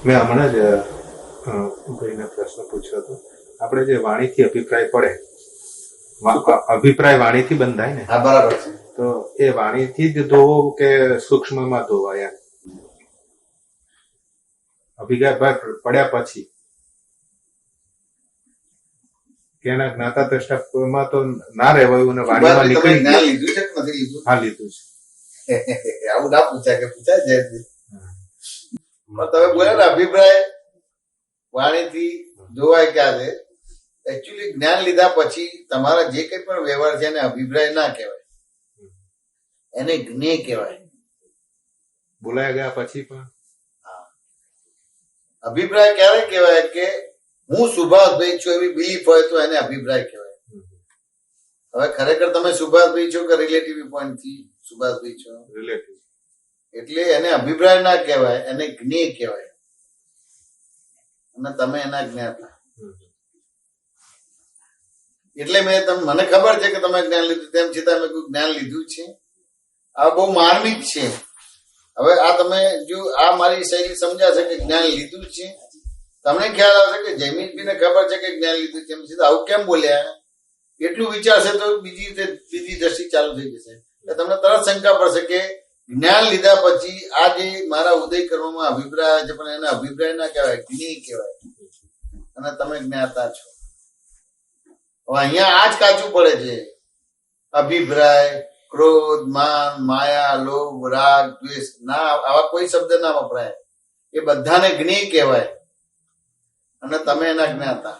મેં હમણાં જ ભાઈને પ્રશ્ન પૂછ્યો હતો. આપણે જે વાણીથી અભિપ્રાય પડે, અભિપ્રાય વાણીથી બંધાય ને? હા, બરાબર છે. તો એ વાણીથી જ ધોવો કે સૂક્ષ્મમાં ધોવાય? અભિપ્રાય પડ્યા પછી કે એના જ્ઞાતા દ્રષ્ટામાં તો ના રહેવાયું ને વાણીમાં નીકળી જ્ઞાન લીધું છે કે નથી લીધું? હા, લીધું છે. આવું ના પૂછાય કે પૂછાય છે. તમે બોલ્યા ને અભિપ્રાય વાણીથી જોવાય ક્યાં છે? એકચ્યુઅલી જ્ઞાન લીધા પછી તમારા જે કઈ પણ વ્યવહાર છે એને અભિપ્રાય ના કહેવાય, એને જ્ઞેય કહેવાય. બોલાયા ગયા પછી પણ અભિપ્રાય ક્યારે કહેવાય કે હું સુભાષભાઈ છું એવી બિલીફ હોય તો એને અભિપ્રાય કહેવાય. હવે ખરેખર તમે સુભાષભાઈ છો કે રિલેટિવ પોઈન્ટ થી સુભાષભાઈ છો? રિલેટિવ. એટલે એને અભિપ્રાય ના કહેવાય, એને જ્ઞેય કહેવાય. અને તમે એના જ્ઞાતા. એટલે મને ખબર છે કે તમે જ્ઞાન લીધું, તેમ છતાં મેં કોઈ જ્ઞાન લીધું છે. આ બહુ માર્મિક છે. હવે આ તમે જો આ મારી શૈલી સમજાશે કે જ્ઞાન લીધું છે, તમને ખ્યાલ આવશે કે જયમીનભાઈને ખબર છે કે જ્ઞાન લીધું છે, એમ છતાં આવું કેમ બોલ્યા? એટલું વિચારશે તો બીજી દ્રષ્ટિ ચાલુ થઈ જશે. એટલે તમને તરત શંકા પડશે કે જ્ઞાન લીધા પછી આ જે મારા ઉદય કરવામાં અભિપ્રાય છે પણ એને અભિપ્રાય ના કહેવાય, જ્ઞેય કહેવાય. અને તમે જ્ઞાતા છો. હવે અહીંયા આ જ કાચું પડે છે. અભિપ્રાય, ક્રોધ, માન, માયા, લોભ, રાગ, દ્વેષ ના, આવા કોઈ શબ્દ ના વપરાય. એ બધાને જ્ઞેય કહેવાય અને તમે એના જ્ઞાતા.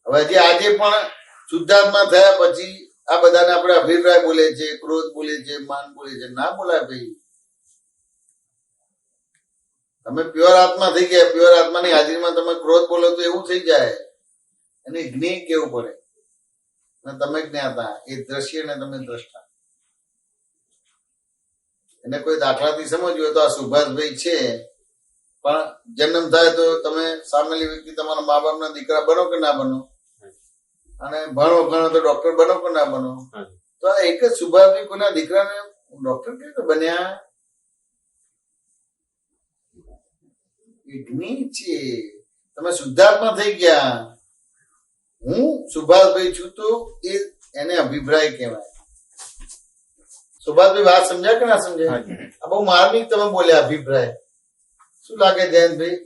હવે જે આજે પણ શુદ્ધાત્મા થયા પછી આ બધાને આપણે અભિપ્રાય બોલે છે, ક્રોધ બોલે છે, માન બોલે છે. ના બોલાય ભાઈ. તમે પ્યોર આત્મા થઈ ગયા. પ્યોર આત્માની હાજરીમાં તમે ક્રોધ બોલો તો એવું થઈ જાય. એને જ્ઞેય કેવું પડે. અને તમે જ્ઞાતા, એ દ્રશ્ય ને તમે દ્રષ્ટા. એને કોઈ દાખલાથી સમજવું હોય તો આ સુભાષભાઈ છે, પણ જન્મ થાય તો તમે સામેલી વ્યક્તિ તમારા મા બાપના દીકરા બનો કે ના બનો, અને ભણો તો ડોક્ટર બનો કે ના બનો, તો આ એક જ સુભાષભાઈ કોઈના દીકરાને ડોક્ટર કેવી રીતે બન્યા? જ્ઞેય છે. તમે શુદ્ધાત્મા થઈ ગયા. હું સુભાષભાઈ છું તો એને અભિપ્રાય કહેવાય. સુભાષભાઈ વાત સમજ્યા કે ના સમજ્યા? આ બહુ માર્મિક તમે બોલ્યા અભિપ્રાય. શું લાગે જયંતભાઈ?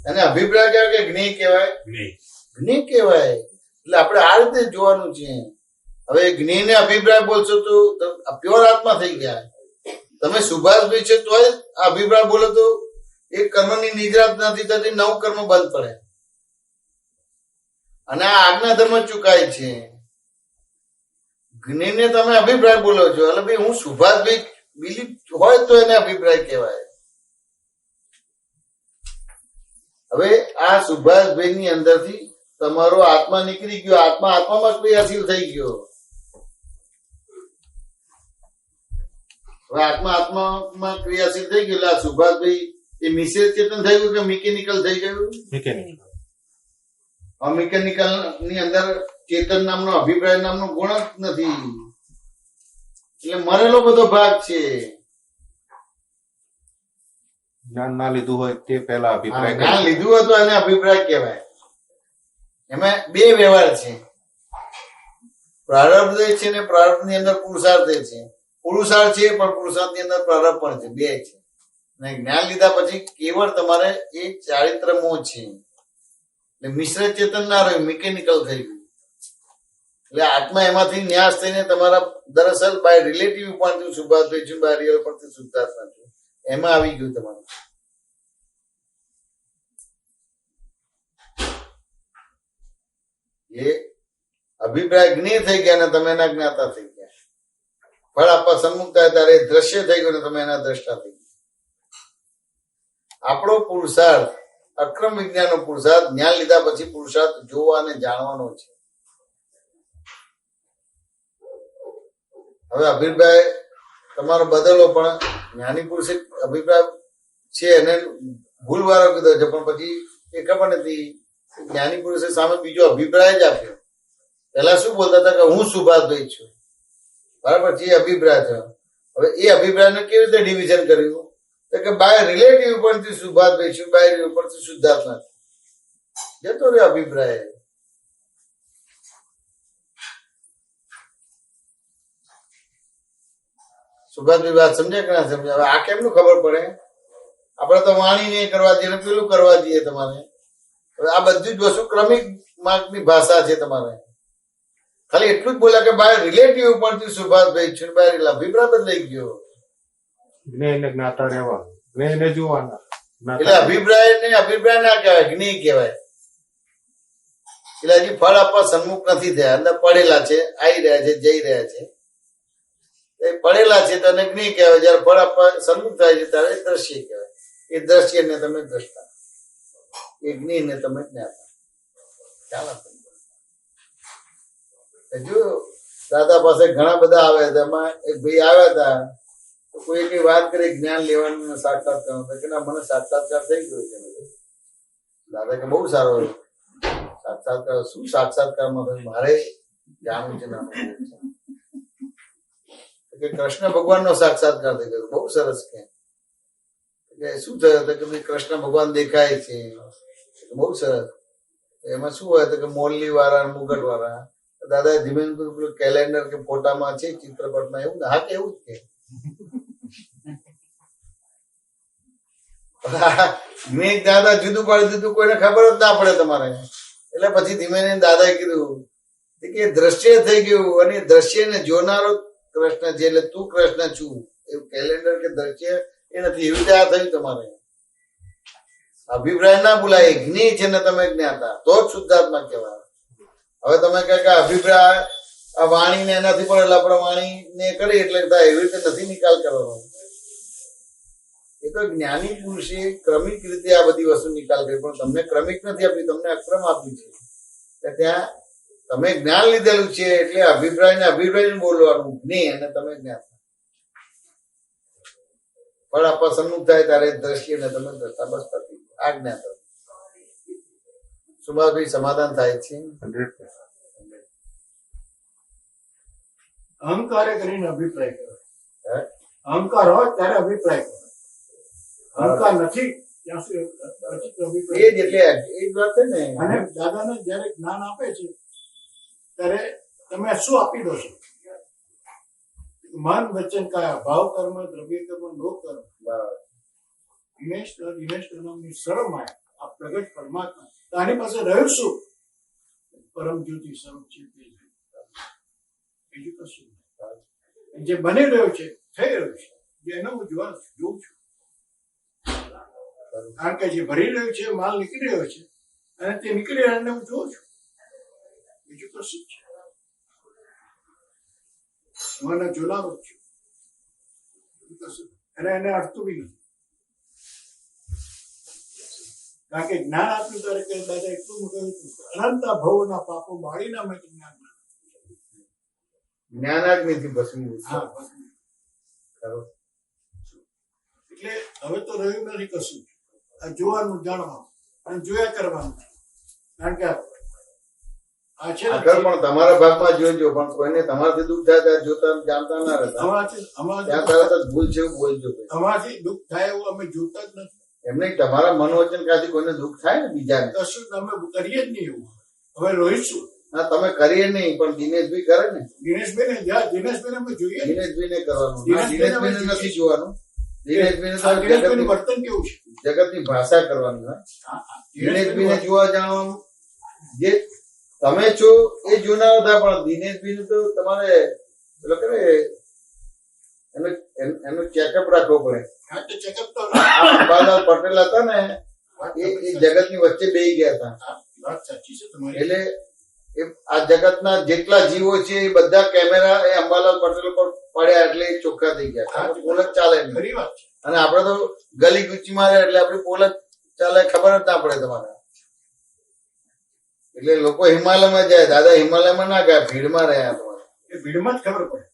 એને અભિપ્રાય કહેવાય કે જ્ઞેય કહેવાય? જ્ઞેય કહેવાય. એટલે આપણે આ રીતે જોવાનું છે. હવે જ્ઞેય ને અભિપ્રાય બોલશો તો પ્યોર આત્મા થઈ ગયા. તમે સુભાષભાઈ છે તો આ અભિપ્રાય બોલો તો એ કર્મની નિદ્રા નથી થતી, નવું કર્મ બંધ પડે અને આ આજ્ઞા ધર્મ ચુકાય છે. જ્ઞેયને તમે અભિપ્રાય બોલો છો. એટલે ભાઈ હું સુભાષભાઈ બિલીફ હોય તો એને અભિપ્રાય કહેવાય. હવે આ સુભાષભાઈ ની અંદરથી તમારો આત્મા નીકળી ગયો. આત્મામાં ક્રિયાશીલ થઈ ગયો. હવે આત્મામાં ક્રિયાશીલ થઈ ગયો એટલે આ સુભાષભાઈ એ મિશ્રિત ચેતન થઈ ગયું કે મિકેનિકલ થઈ ગયું? મિકેનિકલ ની અંદર ચેતન નામનો અભિપ્રાય નામનો ગુણ જ નથી. એટલે મરેલો બધો ભાગ છે. જ્ઞાન ના લીધું હોય તે પહેલા અભિપ્રાય, જ્ઞાન લીધું હોય તો એને અભિપ્રાય કહેવાય. એમાં બે વ્યવહાર છે. પ્રારબ્ધ છે ને પ્રારબ્ધ ની અંદર પુરુષાર્થ છે. પુરુષાર્થ છે પણ પુરુષાર્થ ની અંદર પ્રારબ્ધ પણ છે. બે છે. અને જ્ઞાન લીધા પછી કેવળ તમારે એ ચારિત્ર મોહ છે. એટલે મિશ્ર ચેતન ના રહ્યું, મિકેનિકલ થઈ ગયું. એટલે આત્મા એમાંથી ન્યાસ થઈને તમારા દરઅસલ બાય રિલેટિવ પોઈન્ટ સુભાષભાઈ છું, બાય રિયલ પોઈન્ટ શુદ્ધાત્મા છું, એમાં આવી ગયું તમારું. એ અભિપ્રાય જ્ઞેય થઈ ગયા ને તમે એના જ્ઞાતા થઈ ગયા. ફળ આપવા સન્મુખ થાય ત્યારે દ્રશ્ય થઈ ગયું ને તમે એના દ્રષ્ટા થઈ ગયા. આપણો પુરુષાર્થ, અક્રમ વિજ્ઞાનનો પુરુષાર્થ, જ્ઞાન લીધા પછી પુરુષાર્થ જોવા અને જાણવાનો છે. હવે અભિપ્રાય તમારો બદલો, પણ જ્ઞાની પુરુષે અભિપ્રાય છે એને ભૂલવાળો કીધો છે, પણ પછી એ ખબર નથી જ્ઞાની પુરુષે સામે બીજો અભિપ્રાય જ આપ્યો. પેલા શું બોલતા હતા કે હું સુભાષભાઈ છું, બરાબર છે, એ અભિપ્રાય થયો. હવે એ અભિપ્રાયને કેવી રીતે ડિવિઝન કર્યું? તો કે બાય રિલેટિવ ઉપરથી સુભાષભાઈ છું, બાય ઉપરથી શુદ્ધાત્મા જતો રહ્યો અભિપ્રાય. સુભાષભાઈ વાત સમજે કે ના સમજે? હવે આ કેમનું ખબર પડે? આપણે તો વાણી નહીં કરવા જઈએ ને પેલું કરવા જઈએ તમારે. હવે આ બધી જ વસ્તુ ક્રમિક માર્ગની ભાષા છે તમારે. ખાલી એટલું જ બોલ્યા કે બાય રિલેટિવ ઉપરથી સુભાષભાઈ છું, બાય અભિપ્રાય બદલાઈ ગયો. જ્ઞેય ને જ્ઞાતા રહેવા, જ્ઞેય ને જોવાના, એટલે અભિપ્રાય ના કહેવાય, જ્ઞેય કહેવાય. એટલે હજી ફળ આપવા સન્મુખ નથી થયા, અંદર પડેલા છે, આવી રહ્યા છે, જઈ રહ્યા છે. એ પડેલા છે તો જ્ઞેય કહેવાય. જયારે ફળ આપવા સન્મુખ થાય છે ત્યારે દ્રશ્ય કહેવાય. એ દ્રશ્ય ને તમે દ્રષ્ટા, એ જ્ઞેય ને તમે જ્ઞાતા. ચાલો જો દાદા પાસે ઘણા બધા આવ્યા હતા. એમાં એક ભાઈ આવ્યા હતા, તો કોઈ કઈ વાત કરી જ્ઞાન લેવાનું, સાક્ષાત્કાર કે ના મને સાક્ષાત્કાર થઈ ગયો છે. દાદા કે બહુ સારો સાક્ષાત્કાર. શું સાક્ષાત્કારમાં મારે જાણવું છે? ના કે કૃષ્ણ ભગવાન નો સાક્ષાત્કાર થઈ ગયો. બહુ સરસ. કે શું થયું? કે ભાઈ કૃષ્ણ ભગવાન દેખાય છે. બહુ સરસ. એમાં શું હોય તો કે મોરલી વાળા, મુગટ વાળા. દાદા ધીમે પેલું કેલેન્ડર કે ફોટામાં છે, ચિત્રપટમાં એવું. હા કે એવું જ કે મેં દાદા જુદું પાડી દીધું, કોઈને ખબર જ ના પડે તમારે. એટલે પછી ધીમે દાદાએ કીધું કે દ્રશ્ય થઈ ગયું, અને દ્રશ્યને જોનારો કૃષ્ણ છે. એટલે તું કૃષ્ણ છું એવું કેલેન્ડર કે દ્રશ્ય એ નથી. એવી રીતે આ થયું તમારે. અભિપ્રાય ના બોલાય. જ્ઞેય છે ને તમે જ્ઞાતા, તો જ શુદ્ધાત્મા કહેવાય. હવે તમે કહે કે અભિપ્રાય આ વાણીને એનાથી પણ એટલે આપણે વાણીને કરી એટલે થાય, એવી રીતે નથી નિકાલ કરવાનો. એ તો જ્ઞાની પુરુષે ક્રમિક રીતે આ બધી વસ્તુ નિકાલ કરી, પણ તમને ક્રમિક નથી આપી, તમને અક્રમ આપ્યું છે. એટલે ત્યાં તમે જ્ઞાન લીધેલું છે એટલે અભિપ્રાય ને અભિપ્રાય બોલવાનું, જ્ઞેય અને તમે જ્ઞાતા. પણ આપણા સન્મુખ થાય ત્યારે દ્રશ્ય ને તમે દ્રષ્ટા, બસ થતી આ જ્ઞાતા. સુભાષભાઈ સમાધાન થાય છે? 100%. અહંકારે કરીને અભિપ્રાય કહેવાય. અહંકાર હોય ત્યારે અભિપ્રાય કહેવાય. અહંકાર નથી ત્યાં સુધી અભિપ્રાય. એ જ એટલે એ જ વાત છે ને. અને દાદાને જયારે જ્ઞાન આપે છે ત્યારે તમે શું આપી દો છો? મન વચન કાયા, ભાવ કર્મ, દ્રવ્ય કર્મ, લોક કર્મ. દિનેશ નામની સરળ માયા, આ પ્રગટ પરમાત્મા. તારી પાસે રહ્યું શું? પરમ જ્યોતિ સ્વરૂપ છે. બીજું કશું જે બની રહ્યો છે, થઈ રહ્યું છે, એનો હું જોઉં છું. કારણ કે જે ભરી રહ્યું છે, માલ નીકળી રહ્યો છે, અને તે નીકળી રહ્યાને હું જોઉં છું. બીજું કશું છે? હું એને જોનારો જ છું. અને એને અડતું બી નથી. કારણ કે જ્ઞાન આપ્યું ત્યારે કે દાદા એટલું કહ્યું હતું, અનંત ભવના પાપો બાળીના મેં જ્ઞાન જ્ઞાનાગ્નિથી ભસ્મીભૂત. હા, એટલે હવે તો રહ્યું નથી કશું. આ જોવાનું, જાણવાનું અને જોયા કરવાનું. કારણ કે આ છે આગળ પણ તમારા ભાગમાં જોજો, પણ કોઈને તમારાથી દુઃખ થાય ત્યારે જોતા જાણતા ના રહેતા. ત્યાં તરત જ ભૂલ છે એવું બોલજો. અમારાથી દુઃખ થાય એવું અમે જોતા જ નથી. એમને તમારા મનોવચન કાથી કોઈને દુઃખ થાય ને બીજાને, કશું અમે કરીએ જ નહીં એવું. હવે રોઈશું. હા, તમે કરીએ નહીં, પણ દિનેશભાઈ કરે ને. દિનેશભાઈને અમે જોઈએ. દિનેશભાઈ ને કરવાનું. દિનેશભાઈ ને નથી જોવાનું. દિનેશભાઈ દિનેશભાઈનું વર્તન કેવું છે? જગતની ભાષા કરવાની હોય. દિનેશભાઈ ને જોવા જાણવાનું. જે તમે છો એ જોનાર હતા, પણ દિનેશભાઈ નું તો તમારે પેલો કે એનું ચેકઅપ રાખવો પડે. અંબાલાલ પટેલ હતા ને, એ જગત ની વચ્ચે બેસી ગયા હતા. એટલે આ જગતના જેટલા જીવો છે એ બધા કેમેરા એ અંબાલાલ પટેલ પર પડ્યા, એટલે એ ચોખ્ખા થઈ ગયા. પોલ જ ચાલે નહીં. અને આપડે તો ગલી ગુચ્ચી મારે એટલે આપડી પોલ જ ચાલે, ખબર જ ના પડે તમારે. એટલે લોકો હિમાલયમાં જાય, દાદા હિમાલયમાં ના ગયા, ભીડમાં રહ્યા તમારે. એ ભીડમાં જ ખબર પડે.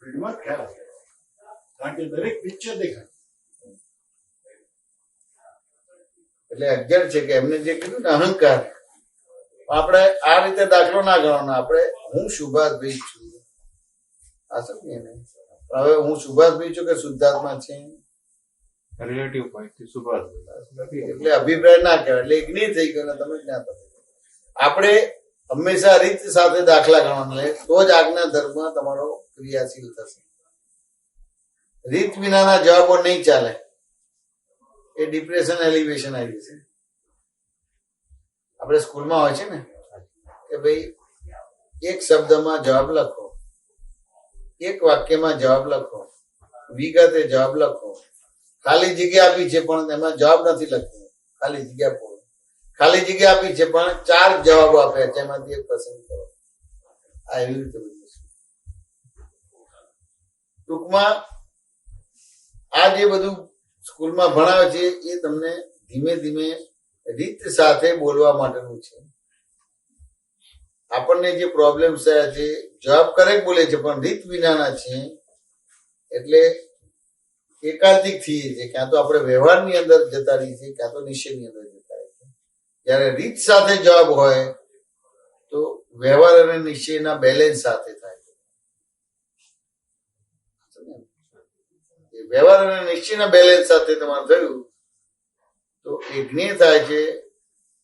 ભીડમાં જ ખ્યાલ આવે. કારણ કે દરેક પિક્ચર દેખાય. એટલે એક્ઝેક્ટ છે કે એમને જે કીધું ને અહંકાર, આપણે આ રીતે દાખલો ના ગણવાનો. આપણે હું સુભાષભાઈ છું આ સમજીએ ને, હવે હું સુભાષભાઈ છું કે શુદ્ધાત્મા છે રિલેટિવ પોઈન્ટથી સુભાષ એટલે અભિપ્રાય ના કહેવાય, એટલે જ્ઞેય થઈ ગયો ને તમે જ્ઞાતા થઈ ગયા. આપણે હંમેશા રીત સાથે દાખલા ગણવાના લે તો જ આજ્ઞા ધર્મ તમારો ક્રિયાશીલ થશે. રીત વિનાના જવાબો નહીં ચાલે, એ ડિપ્રેશન એલિવેશન આવી જશે. આપણે સ્કૂલમાં હોય છે ને કે ભાઈ એક શબ્દમાં જવાબ લખો, એક વાક્યમાં જવાબ લખો, વિગતે જવાબ લખો. ખાલી જગ્યા આપી છે પણ એમાં જવાબ નથી લખ્યો, ખાલી જગ્યા પૂરો. ખાલી જગ્યા આપી છે પણ 4 જવાબો આપ્યા છે, એમાંથી એક પસંદ કરો. આ એવી રીતે બધું છે. ટૂંકમાં આ જે બધું સ્કૂલમાં ભણાવે છે એ તમને ધીમે ધીમે રીત સાથે બોલવા માટેનું છે. આપણને જે પ્રોબ્લેમ્સ થયા છે, જવાબ કરેક્ટ બોલે છે પણ રીત વિનાના છે, એટલે એકાંતિક થઈએ છીએ. ક્યાં તો આપણે વ્યવહારની અંદર જતા રહીએ છીએ, ક્યાં તો નિશ્ચયની અંદર જતા રહીએ છીએ. જયારે રીત સાથે જવાબ હોય તો વ્યવહાર અને નિશ્ચયના બેલેન્સ સાથે થાય છે. વ્યવહાર અને નિશ્ચયના બેલેન્સ સાથે તમારે થયું તો એ જ્ઞેય થાય છે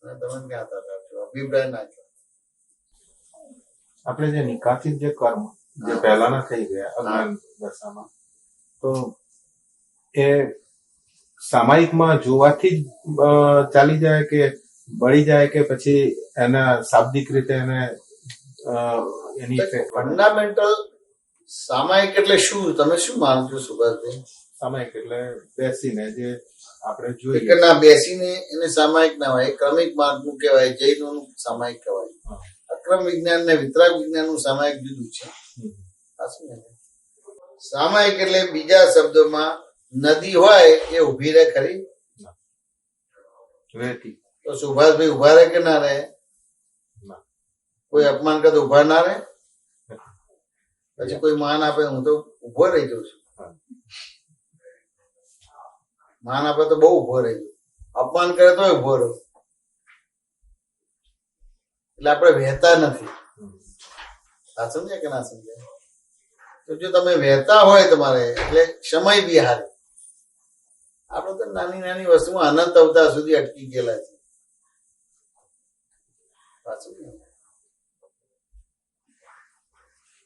અને તમે જ્ઞાતા થાવ છો. અભિપ્રાય ના કહેવાય. આપણે જે નિકાસિત જે કર્મ જે પહેલાના થઈ ગયા અજ્ઞાન દશામાં, તો એ સામાયિકમાં જોવાથી જ ચાલી જાય કે બળી જાય કે પછી એના શાબ્દિક રીતે એને એની ફંડામેન્ટલ સામાયિક એટલે શું? તમે શું માનો છો સુભાષભાઈ? સામાયિક એટલે બેસીને જે આપણે જોઈએ કે ના બેસીને એને સામાયિક ના હોય, એ ક્રમિક માર્ગનું કહેવાય, જૈનોનું સામાયિક કહેવાય. અક્રમ વિજ્ઞાન ને વિતરાગ વિજ્ઞાનનું સામાયિક જુદું છે. સામાયિક એટલે બીજા શબ્દોમાં નદી હોય એ ઉભી રહે ખરી? વહેતી. તો સુભાષભાઈ ઉભા રહે કે ના રહે? કોઈ અપમાન કરે તો ઉભા ના રહે? પછી કોઈ માન આપે હું તો ઉભો રહી જાઉં છું. માન આપે તો બહુ ઉભો રહી જાઉં, અપમાન કરે તો ઉભો રહું. એટલે આપણે વહેતા નથી. આ સમજ્યા કે ના સમજ્યા? તો જો તમે વહેતા હોય તમારે એટલે સમય વિહાર. આપણે તો નાની નાની વસ્તુમાં અનંત અવતાર સુધી અટકી ગયેલા છે.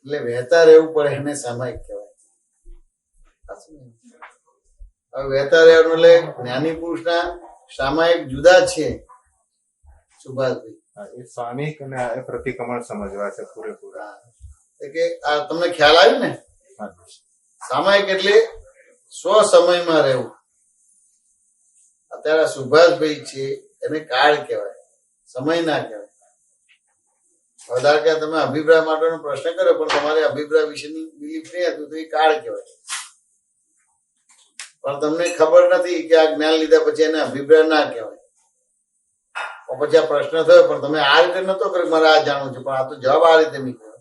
એટલે વહેતા રહેવું પડે, એને સામાયિક કહેવાય. હવે વહેતા રહેવાનું એટલે જ્ઞાની પુરુષના સામાયિક જુદા છે સુભાષભાઈ. એ સામાયિક અને એ પ્રતિક્રમણ સમજવા છે પૂરેપૂરા. કે આ તમને ખ્યાલ આવ્યો ને? સામાયિક એટલે સ્વ સમયમાં રહેવું. અત્યારે સુભાષભાઈ છે એને કાળ કહેવાય, સમય ના કહેવાય. વધારે કે તમે અભિપ્રાય માટેનો પ્રશ્ન કર્યો પણ તમારે અભિપ્રાય વિશેની બિલીફ નહીં હતું તો એ કાળ કહેવાય. પણ તમને ખબર નથી કે આ જ્ઞાન લીધા પછી એને અભિપ્રાય ના કહેવાય. પછી આ પ્રશ્ન થયો પણ તમે આ રીતે નતો કર્યો મારે આ જાણવું છે, પણ આ તો જવાબ આ રીતે નીકળ્યો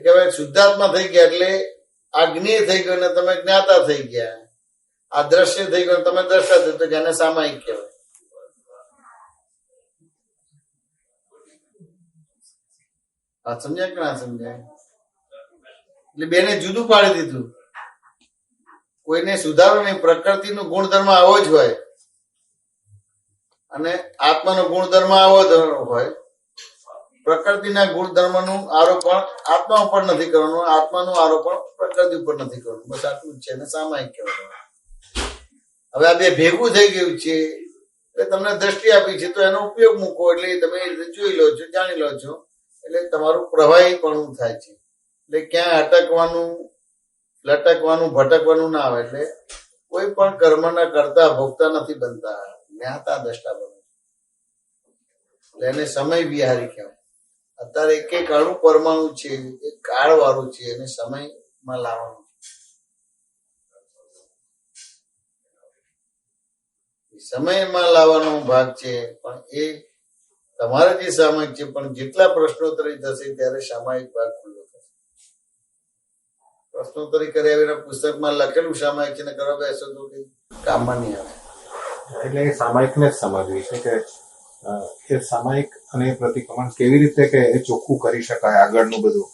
કે ભાઈ શુદ્ધાત્મા થઈ ગયા એટલે આ જ્ઞેય થઈ ગયો ને તમે જ્ઞાતા થઈ ગયા. આ દ્રશ્ય થઈ ગયો તમે દ્રષ્ટા થઈ, તો જેને સામાયિક કહેવાય. આ સમજાય કે ના સમજાય? એટલે બેને જુદું પાડી દીધું. કોઈને સુધારો નહીં, પ્રકૃતિનો ગુણધર્મ આવો જ હોય અને આત્માનો ગુણધર્મ આવો જ હોય. પ્રકૃતિના ગુણધર્મનું આરોપણ આત્મા ઉપર નથી કરવાનું, આત્માનું આરોપણ પ્રકૃતિ ઉપર નથી કરવાનું. બસ આટલું જ છે અને સામાયિક કહેવાય. હવે આ બે ભેગું થઈ ગયું છે એટલે તમને દ્રષ્ટિ આપી છે તો એનો ઉપયોગ મૂકો એટલે તમે જોઈ લો છો, જાણી લો છો, એટલે તમારું પ્રવાહીપણું થાય છે. એટલે ક્યાં અટકવાનું, લટકવાનું, ભટકવાનું ના આવે. એટલે કોઈ પણ કર્મના કરતા ભોગતા નથી બનતા, જ્ઞાતા દ્રષ્ટા બને. એટલે એને સમય વિહારી કહેવાય. અત્યારે એક અણુ પરમાણુ છે એ કાળ વાળું છે, એને સમયમાં લાવવાનું. સમયમાં લાવવાનો ભાગ છે પણ એ તમારે જે સામાયિક છે. પણ જેટલા પ્રશ્નોત્તરી થશે ત્યારે સામાયિક ભાગ ખુલ્લો થશે. પ્રશ્નોત્તરી કર્યા વિના પુસ્તકમાં લખેલું સામાયિક છે ને કરવા બેસો તો કઈ કામમાં નહીં આવે. એટલે એ સામાયિકને જ સમજવી છે કે એ સામાયિક અને પ્રતિક્રમણ કેવી રીતે કે એ ચોખ્ખું કરી શકાય આગળનું બધું.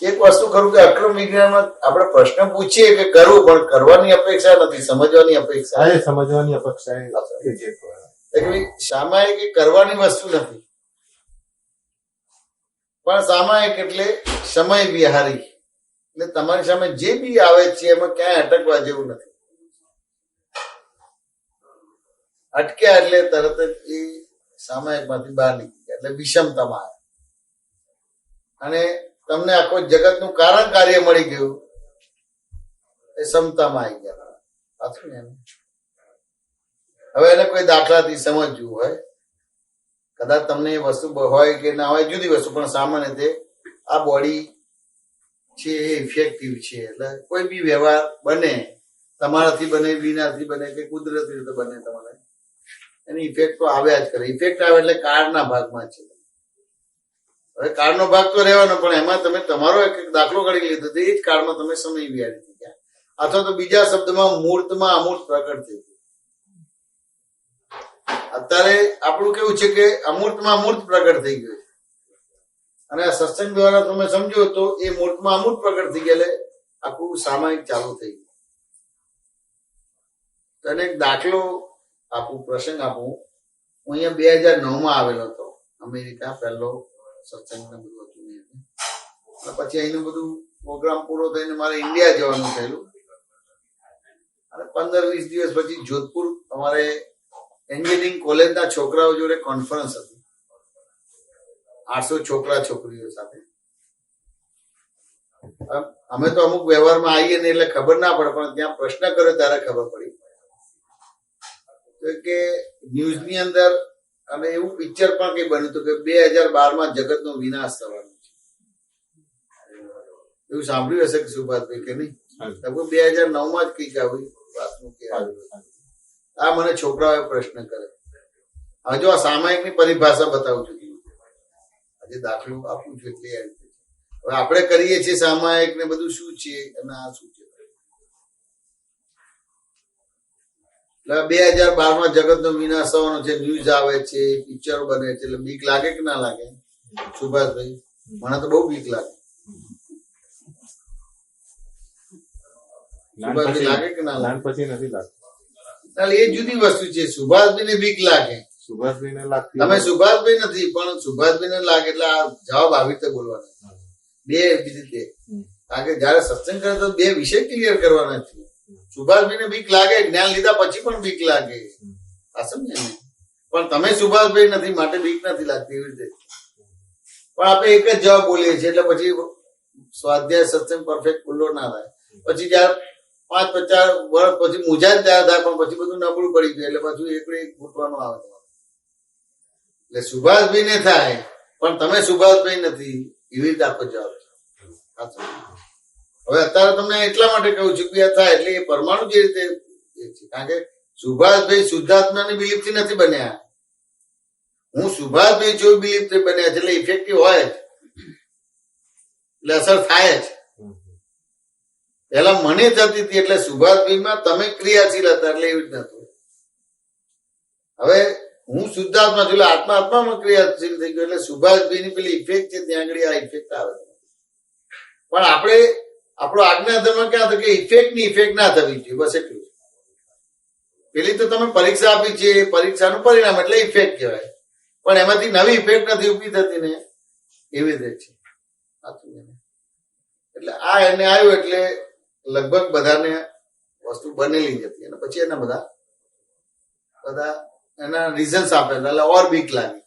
એક વસ્તુ ખરું કે અક્રમ વિજ્ઞાનમાં આપણે પ્રશ્ન પૂછીએ કે કરવું, પણ કરવાની અપેક્ષા નથી, સમજવાની અપેક્ષા. આ એ સમજવાની અપેક્ષા એ જે કહેવાય. એટલે કે ભાઈ સામાયિક એ કરવાની વસ્તુ નથી, પણ સામાયિક એટલે સમય વિહારી. એટલે તમારી સામે જે બી આવે છે એમાં ક્યાંય અટકવા જેવું નથી. અટક્યા એટલે તરત જ એ સામાયિક માંથી બહાર નીકળી ગયા, એટલે વિષમતામાં આવે અને તમને આખો જગતનું કારણ કાર્ય મળી ગયું, એ સમતામાં આવી ગયા. પાછું ને હવે એને કોઈ દાખલાથી સમજવું હોય, કદાચ તમને એ વસ્તુ હોય કે ના હોય જુદી વસ્તુ, પણ સામાન્ય રીતે આ બોડી છે એ ઇફેક્ટિવ છે. એટલે કોઈ બી વ્યવહાર બને, તમારાથી બને, વિનાથી બને કે કુદરતી રીતે બને, તમારે એની ઇફેક્ટ તો આવ્યા જ કરે. ઇફેક્ટ આવે એટલે કાળના ભાગમાં છે. હવે કાળનો ભાગ તો રહેવાનો, પણ એમાં તમે તમારો એક દાખલો કાઢી લીધો તો એ જ કાળમાં તમે સમય વિહારી થઈ ગયા, અથવા તો બીજા શબ્દમાં મૂર્તમાં અમૂર્ત પ્રગટ થઈ ગયું. અત્યારે આપણું કેવું છે કે અમૂર્તમાં અમૂર્ત પ્રગટ થઈ ગયું છે, અને આ સત્સંગ દ્વારા તમે સમજો તો એ મૂર્તમાં અમૂર્ત પ્રગટ થઈ ગયા, એટલે આખું સામાયિક ચાલુ થઈ ગયું. તો એને એક દાખલો આપું, પ્રસંગ આપું. હું અહીંયા 2009 આવેલો હતો અમેરિકા, પહેલો સત્સંગ ને બધું હતું ને, પછી અહીંનું બધું પ્રોગ્રામ પૂરો થઈને મારે ઇન્ડિયા જવાનું થયેલું, અને 15-20 દિવસ પછી જોધપુર અમારે એન્જિનિયરિંગ કોલેજના છોકરાઓ જોડે કોન્ફરન્સ હતી, 800 છોકરા છોકરીઓ સાથે. અમે તો અમુક વ્યવહારમાં આવીએ ને એટલે ખબર ના પડે, પણ ત્યાં પ્રશ્ન કર્યો ત્યારે ખબર પડી કે ન્યૂઝની અંદર અને એવું પિક્ચર પણ કઈ બન્યું હતું કે 2012 જગતનો વિનાશ થવાનો છે. એવું સાંભળ્યું હશે કે સુભાષભાઈ કે નહીં? 2009 જ કઈક આવી વાતનું કે આ મને છોકરાઓએ પ્રશ્ન કરે. હવે જો આ સામાયિકની પરિભાષા બતાવું છું, આજે દાખલો આપું છું એટલે આ રીતે. હવે આપણે કરીએ છીએ સામાયિક ને બધું શું છે અને આ શું છે. એટલે 2012 જગતનો વિનાશ થવાનો છે, ન્યૂઝ આવે છે, પિક્ચરો બને છે, એટલે બીક લાગે કે ના લાગે સુભાષભાઈ? મને તો બહુ બીક લાગે. સુભાષભાઈ લાગે કે ના લાગે? પછી નથી લાગતું. એટલે એ જુદી વસ્તુ છે. સુભાષભાઈ ને બીક લાગે, સુભાષભાઈ ને લાગતી. તમે સુભાષભાઈ નથી, પણ સુભાષભાઈ ને લાગે. એટલે આ જવાબ આવી રીતે બોલવાનો, બે રીતે. કારણ કે જયારે સત્સંગ કરે તો બે વિષય ક્લિયર કરવાના છે. સુભાષભાઈ ને બીક લાગે, જ્ઞાન લીધા પછી પણ બીક લાગે, આ સમજે ને? પણ તમે સુભાષભાઈ નથી માટે બીક નથી લાગતી, એવી રીતે. પણ આપણે એક જ જવાબ બોલીએ છીએ, એટલે પછી સ્વાધ્યાય સત્સંગ પરફેક્ટ ખુલ્લો ના થાય. પછી જયારે 5-50 વર્ષ પછી મૂંઝાય ત્યારે થાય, પણ પછી બધું નબળું પડી ગયું, એટલે પાછું એકડે એક ફૂટવાનું આવે. એટલે સુભાષભાઈ ને થાય, પણ તમે સુભાષભાઈ નથી, એવી રીતે આખો જવાબ છે. હવે અત્યારે તમને એટલા માટે કહું છું કે થાય એટલે એ પરમાણુ જે રીતે છે, કારણ કે સુભાષભાઈ શુદ્ધાત્માની બિલીફ થી નથી બન્યા, હું સુભાષભાઈ જો બિલીફ થી બન્યા છે, એટલે ઇફેક્ટિવ હોય જ, એટલે અસર થાય જ. પેલા મને થતી હતી, એટલે સુભાષભાઈમાં તમે ક્રિયાશીલ હતા, એટલે એવી જ નતું. હવે હું શુદ્ધાત્મા છું, એટલે આત્મા આત્મામાં ક્રિયાશીલ થઈ ગયો, એટલે સુભાષભાઈની પેલી ઇફેક્ટ છે, ત્યાં આગળ આ ઇફેક્ટ આવે. પણ આપણે આપણો આજ્ઞા ધર્મ ક્યાં હતો કે ઇફેક્ટ ની ઇફેક્ટ ના થવી જોઈએ, બસ એટલું. પેલી તો તમે પરીક્ષા આપી છે, પરીક્ષાનું પરિણામ એટલે ઇફેક્ટ કહેવાય, પણ એમાંથી નવી ઇફેક્ટ નથી ઉભી થતી ને, એવી રીતે છે. એટલે આ એને આવ્યું એટલે લગભગ બધાને વસ્તુ બનેલી જ હતી, અને પછી એના બધા એના રીઝન્સ આપેલા, એટલે ઓર બીક લાગી.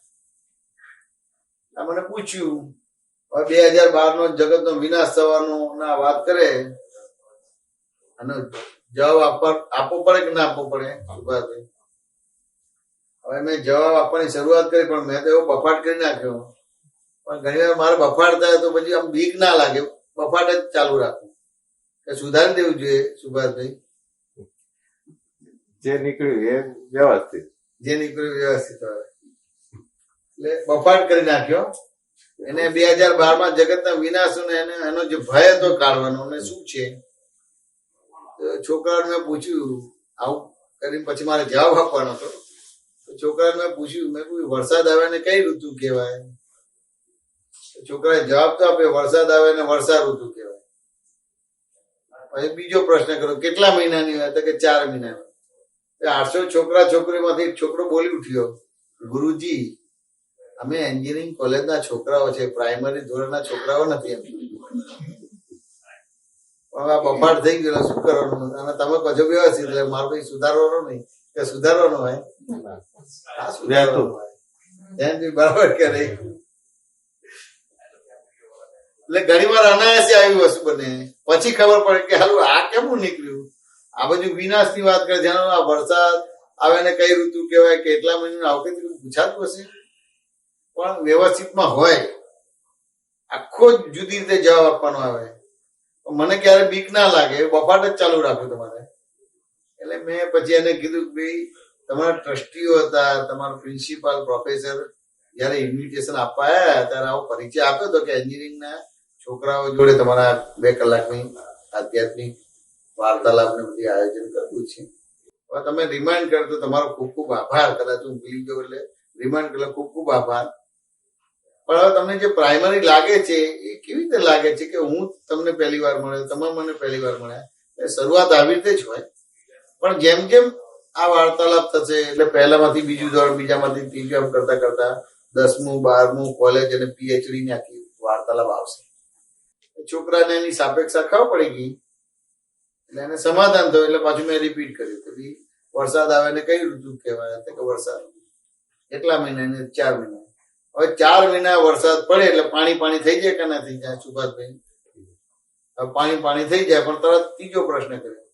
મને પૂછ્યું, હવે 2012 જગતનો વિનાશ થવાનો ના વાત કરે, અને જવાબ આપવો પડે કે ના આપવો પડે સુભાષભાઈ? હવે મેં જવાબ આપવાની શરૂઆત કરી, પણ મેં તો એવો બફાટ કરી નાખ્યો. પણ ઘણી વાર મારે બફાટ થાય તો પછી આમ બીક ના લાગે, બફાટ જ ચાલુ રાખવું, કે સુધારી દેવું જોઈએ સુભાષભાઈ. જે નીકળ્યું એ વ્યવસ્થિત, જે નીકળ્યું વ્યવસ્થિત હોય, એટલે બફાટ કરી નાખ્યો. એને 2012 જગતના વિનાશ ને એનો જે ભય હતો કાઢવાનો, અને શું છે છોકરાને મેં પૂછ્યું, આવું કરીને પછી મારે જવાબ આપવાનો હતો. છોકરાને મેં પૂછ્યું, મેં કહ્યું વરસાદ આવે ને કઈ ઋતુ કહેવાય? છોકરાએ જવાબ તો આપ્યો વરસાદ આવે ને વર્ષા ઋતુ કહેવાય. પછી બીજો પ્રશ્ન કર્યો કેટલા મહિનાની હોય તો કે 4 મહિનાની. 800 છોકરા છોકરીમાંથી એક છોકરો બોલી ઉઠ્યો, ગુરુજી અમે એન્જિનિયરિંગ કોલેજના છોકરાઓ છે, પ્રાઇમરી ધોરણના છોકરાઓ નથી. એમ હવે આ બફાટ થઈ ગયો, શું કરવાનું? અને તમે કજો વ્યવસ્થિત, એટલે મારું કઈ સુધારવાનો નહીં કે સુધારવાનો હોય. આ સુધારવાનું હોય ધ્યાનથી બરાબર કે નહીં. એટલે ઘણી વાર અનાયાસે આવી વસ્તુ બને, પછી ખબર પડે કે હાલું આ કેમનું નીકળ્યું. આ બધું વિનાશની વાત કરે, જેનો આ વરસાદ આવે ને કઈ ઋતુ કહેવાય, કેટલા મહિના આવું કઈ પૂછાતું હશે, પણ વ્યવસ્થિતમાં હોય. આખો જ જુદી રીતે જવાબ આપવાનો આવે. મને ક્યારે બીક ના લાગે, બફાટ જ ચાલુ રાખ્યું તમારે. એટલે મેં પછી એને કીધું કે ભાઈ તમારા ટ્રસ્ટીઓ હતા, તમારા પ્રિન્સિપાલ પ્રોફેસર જયારે ઇન્વિટેશન આપવા આવ્યા ત્યારે આવો પરિચય આપ્યો હતો કે એન્જિનિયરિંગના છોકરાઓ જોડે તમારા 2 કલાકની આધ્યાત્મિક વાર્તાલાપ ને બધી આયોજન કરવું છે. હવે તમે રિમાઇન્ડ કરો તો તમારો ખૂબ ખૂબ આભાર. કદાચ હું ભૂલી ગયો એટલે રિમાઇન્ડ કરો, ખૂબ ખૂબ આભાર. પણ હવે તમને જે પ્રાઇમરી લાગે છે એ કેવી રીતે લાગે છે કે હું તમને પહેલી વાર મળ્યો, તમે મને પહેલી વાર મળ્યા. શરૂઆત આવી રીતે જ હોય, પણ જેમ જેમ આ વાર્તાલાપ થશે એટલે પહેલામાંથી બીજું ધોરણ, બીજામાંથી ત્રીજું, એમ કરતા કરતા 10મું 12મું કોલેજ અને પીએચડી ની આખી વાર્તાલાપ આવશે. છોકરાને એની સાપેક્ષા ખબર પડી ગઈ એટલે એને સમાધાન થયું. એટલે પાછું મેં રિપીટ કર્યું કે ભાઈ વરસાદ આવે ને કઈ ઋતુ કહેવાય, કે વરસાદ. કેટલા મહિના? 4 મહિના. હવે 4 મહિના વરસાદ પડે એટલે પાણી થઈ જાય કે ના થઈ જાય સુભાષભાઈ? હવે પાણી થઈ જાય, પણ તરત ત્રીજો પ્રશ્ન કર્યો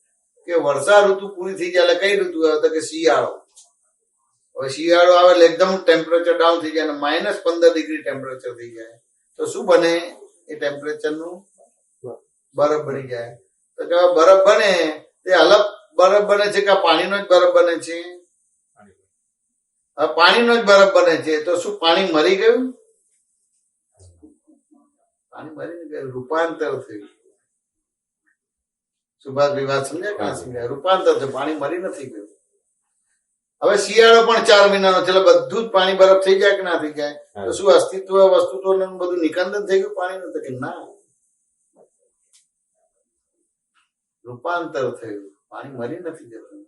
કે વર્ષા ઋતુ પૂરી થઈ જાય એટલે કઈ ઋતુ આવે, તો કે શિયાળો. હવે શિયાળો આવે એટલે એકદમ ટેમ્પરેચર ડાઉન થઈ જાય અને -15 ડિગ્રી ટેમ્પરેચર થઈ જાય. તો શું બને? એ ટેમ્પરેચરનું બરફ બની જાય. તો કે બરફ બને તે અલગ બરફ બને છે કે પાણીનો જ બરફ બને છે? પાણીનો જ બરફ બને છે. તો શું પાણી મરી ગયું? પાણી મરી ગયું, રૂપાંતર થયું. સુભાષભાઈ વાત સમજ્યા કે ના સમજ્યા? રૂપાંતર થયું, પાણી મરી નથી ગયું. હવે શિયાળો પણ 4 મહિનાનો છે એટલે બધું જ પાણી બરફ થઈ જાય કે ના થઈ જાય? તો શું અસ્તિત્વ વસ્તુત્વ બધું નિકંદન થઈ ગયું પાણીનું? તો કે ના, રૂપાંતર થયું, પાણી મરી નથી જતું.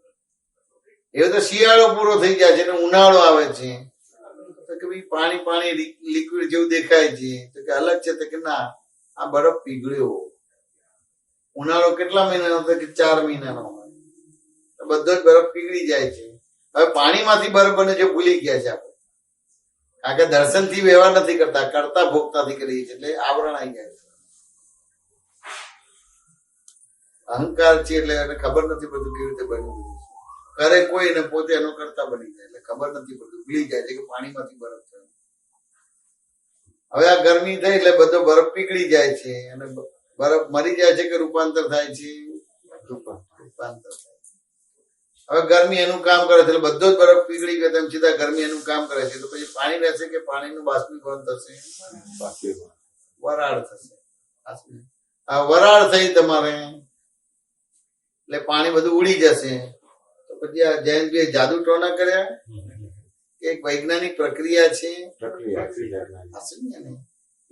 એવું તો શિયાળો પૂરો થઈ જાય છે અને ઉનાળો આવે છે તો કે ભાઈ પાણી લિક્વિડ જેવું દેખાય છે, તો કે અલગ છે. તો કે ના, આ બરફ પીગળ્યો. ઉનાળો કેટલા મહિનાનો? તો કે 4 મહિનાનો હોય. બધો જ બરફ પીગળી જાય છે. હવે પાણીમાંથી બરફ બને છે ભૂલી ગયા છે આપણે, કારણ કે દર્શનથી વ્યવહાર નથી કરતા ભોગતાથી કરીએ છીએ એટલે આવરણ આવી જાય છે. અહંકાર છે એટલે એને ખબર નથી પડતું કેવી રીતે બન્યું કરે કોઈ ને પોતે એનો કરતા બની જાય એટલે ખબર નથી પડતું, ભૂલી જાય છે કે પાણીમાંથી બરફ થયો. હવે આ ગરમી થઈ એટલે બધો બરફ પીગળી જાય છે અને બરફ મરી જાય છે કે રૂપાંતર થાય છે? રૂપાંતર થાય. હવે ગરમી એનું કામ કરે છે એટલે બધો જ બરફ પીગળી ગયો તેમ છતાં ગરમી એનું કામ કરે છે. તો પછી પાણી રહેશે કે પાણીનું બાષ્પીભવન થશે? વરાળ થશે. આ વરાળ થઈ તમારે એટલે પાણી બધું ઉડી જશે. તો પછી આ જયંતભાઈ જાદુ ટોના કર્યા કે એક વૈજ્ઞાનિક પ્રક્રિયા છે?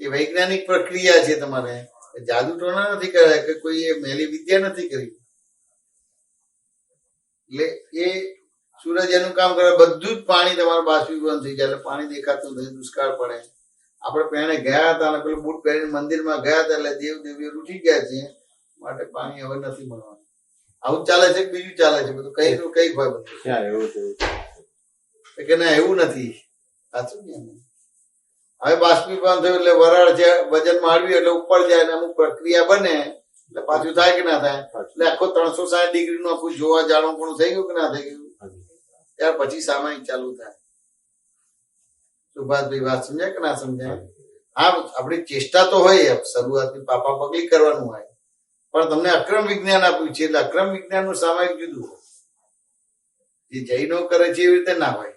એ વૈજ્ઞાનિક પ્રક્રિયા છે તમારે. જાદુ ટોના નથી કર્યા કે કોઈ મેલી વિદ્યા નથી કરી. એટલે એ સૂરજ એનું કામ કરે, બધું જ પાણી તમારું બાષ્પીભવન થઈ જાય એટલે પાણી દેખાતું નથી, દુષ્કાળ પડે. આપણે પહેણે ગયા હતા અને પેલું બૂટ પહેરીને મંદિરમાં ગયા હતા એટલે દેવ દેવીઓ ઉઠી ગયા છે માટે પાણી હવે નથી મળવાનું. આવું ચાલે છે બીજું ચાલે છે બધું કઈ હોય બધું કે ના એવું નથી. સાચું ને? હવે બાષ્પીભવન થયું એટલે વરાળ છે વજન માળવી એટલે ઉપર જાય અને અમુક પ્રક્રિયા બને એટલે પાછું થાય કે ના થાય? એટલે આખો 360 ડિગ્રી નું આખું જોવા જાણવું પણ થઈ ગયું કે ના થઈ ગયું? ત્યાર પછી સામાયિક ચાલુ થાય. સુભાષભાઈ વાત સમજાય કે ના સમજાય? હા, આપણી ચેષ્ટા તો હોય શરૂઆતની પાપા પગલી કરવાનું હોય, પણ તમને અક્રમ વિજ્ઞાન આપ્યું છે એટલે અક્રમ વિજ્ઞાન નું સામાયિક જુદું હોય. જે જૈનો કરે છે એવી રીતે ના હોય.